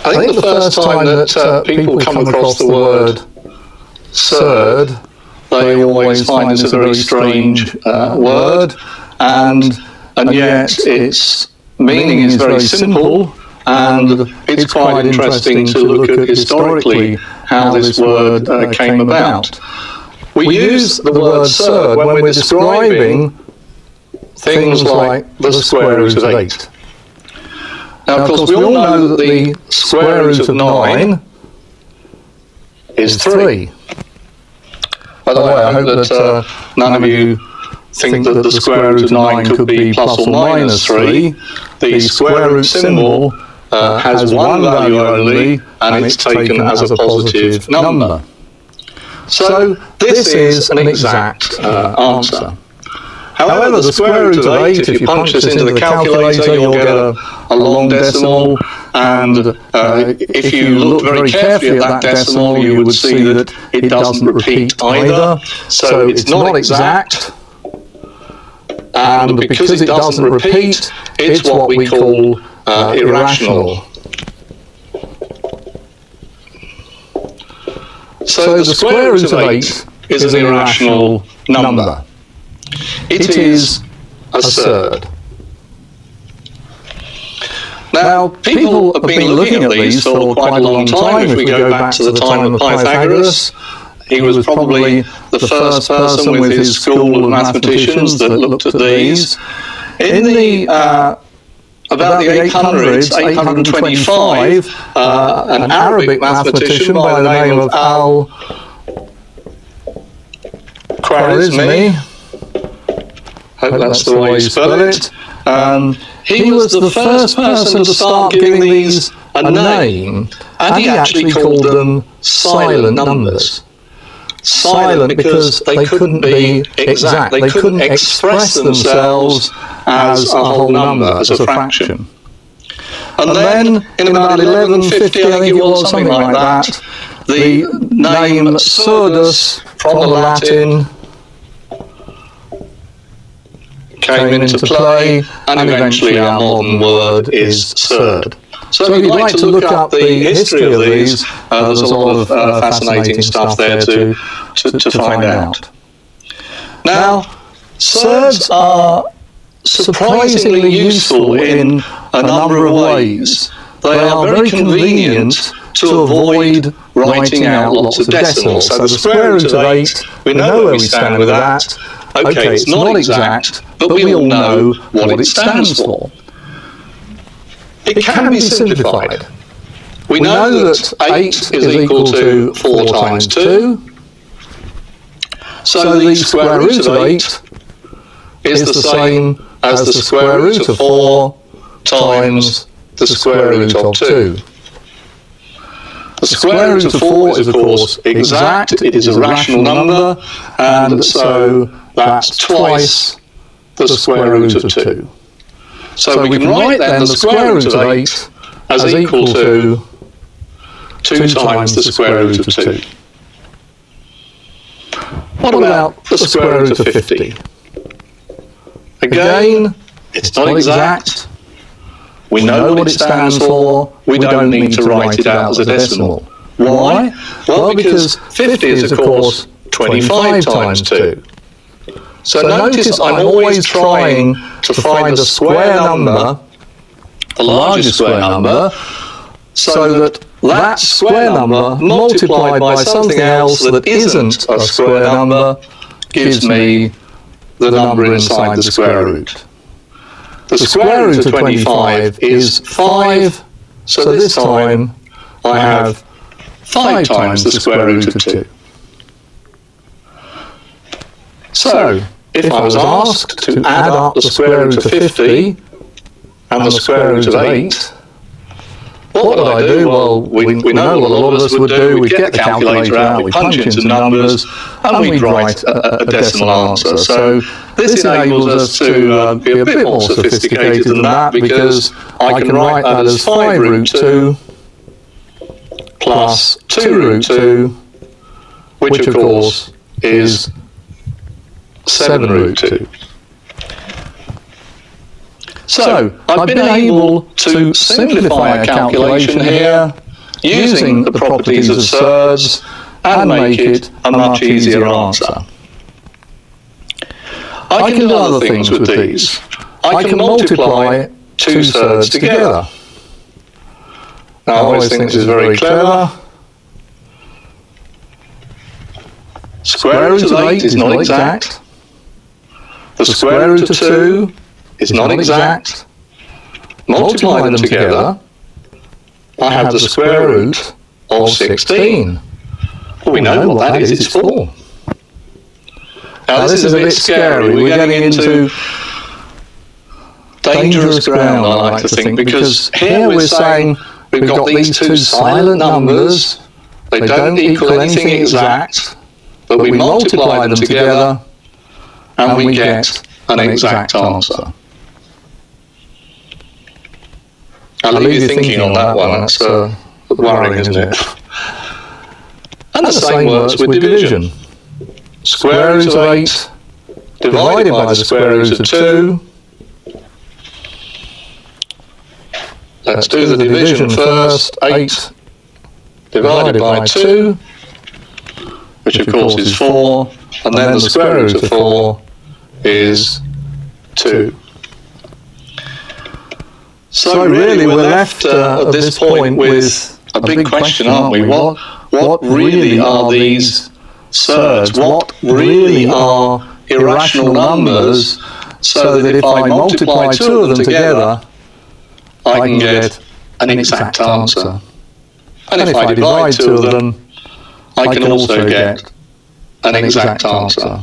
I think the first time that people come across the word surd, they always find this a very strange word, and yet its meaning is very simple, and it's quite interesting to look at historically how this word came about. We use the word surd when we're describing things like the square root of 8. Now, of course, we all know that the square root of 9 is 3. By the way, I hope that none of you think that the square root of 9 could be plus or minus 3. The square root symbol has one value only, and it's taken as a positive number. So this is an exact answer. However, the square root of 8, if you punch this into the calculator, you'll get a long decimal, and if you look very carefully at that decimal, you would see that it doesn't repeat either. So it's not exact, and because it doesn't repeat, it's what we call irrational. So the square root of 8 is an irrational number. It is a surd. Now, people have been looking at these for quite a long time. If we go back to the time of Pythagoras, he was probably the first person with his school of mathematicians that looked at these. In the about the 800s, 825, an Arabic mathematician by the name of al-Khwarizmi, hope that's the way you spell it, he was the first person to start giving these a name, and he actually called them silent numbers. Silent because they couldn't be exact, they couldn't express themselves as a whole number, as a fraction. And then, in about 1150, I think it was, something like that, the name surdus, from the Latin, came into play, and eventually our modern word is surd. So if you'd like to look up the history of these, there's a lot of fascinating stuff there to find out. Now, surds are surprisingly useful in a number of ways. They are very convenient to avoid writing out lots of decimals. So the square root of 8, we know where we stand with that. Okay, it's not exact, but we all know what it stands for. It can be simplified. We know that 8 is equal to 4 times 2. So the square root of 8 is the same as the square root of 4 times the square root of 2. The square root of 4 is, of course, exact. It is a rational number, and so that's twice the square root of 2. So we can write then the square root of 8 as equal to 2 times the square root of 2. What about the square root of 50? Again, it's not exact. We know what it stands for. We don't need to write it out as a decimal. Why? Well, because 50 is, of course, 25 times 2. So notice I'm always trying to find a square number, the largest square number, so that that square number multiplied by something else that isn't a square number gives me the number inside the square root. The square root of 25 is 5, so this time I have 5 times the square root of 2. So, if I was asked to add up the square root of 50 and the square root of 8, what would I do? Well, we know what a lot of us would do. We'd get the calculator out, we'd punch in some numbers, and we'd write a decimal answer. So this enables us to be a bit more sophisticated than that, because I can write that as 5 root 2 plus 2 root 2, which of course is 7 root 2. So, I've been able to simplify a calculation here using the properties of surds and make it a much easier answer. I can do other things with these. I can multiply two surds together. Now, I always think this is very clever. Square root of 8 is not exact. The square root of 2 is not exact. Multiply them together, I have the square root of 16. Well, we know what that is, it's 4. Now this is a bit scary, we're getting into dangerous ground, I like to think, because here we're saying we've got these two silent numbers, they don't equal anything exact, but we multiply them together and we get an exact answer. I'll leave you thinking on that one, that's worrying, isn't it? And the same works with division. Square root of 8 divided by the square root of 2. Let's do the division first. 8 divided by 2, which of course is 4, and then the square root of 4 is 2. So really we're left at this point with a big question, aren't we? What really are these surds? What really are irrational numbers, so that if I multiply two of them together, I can get an exact answer? And if I divide two of them, I can also get an exact answer.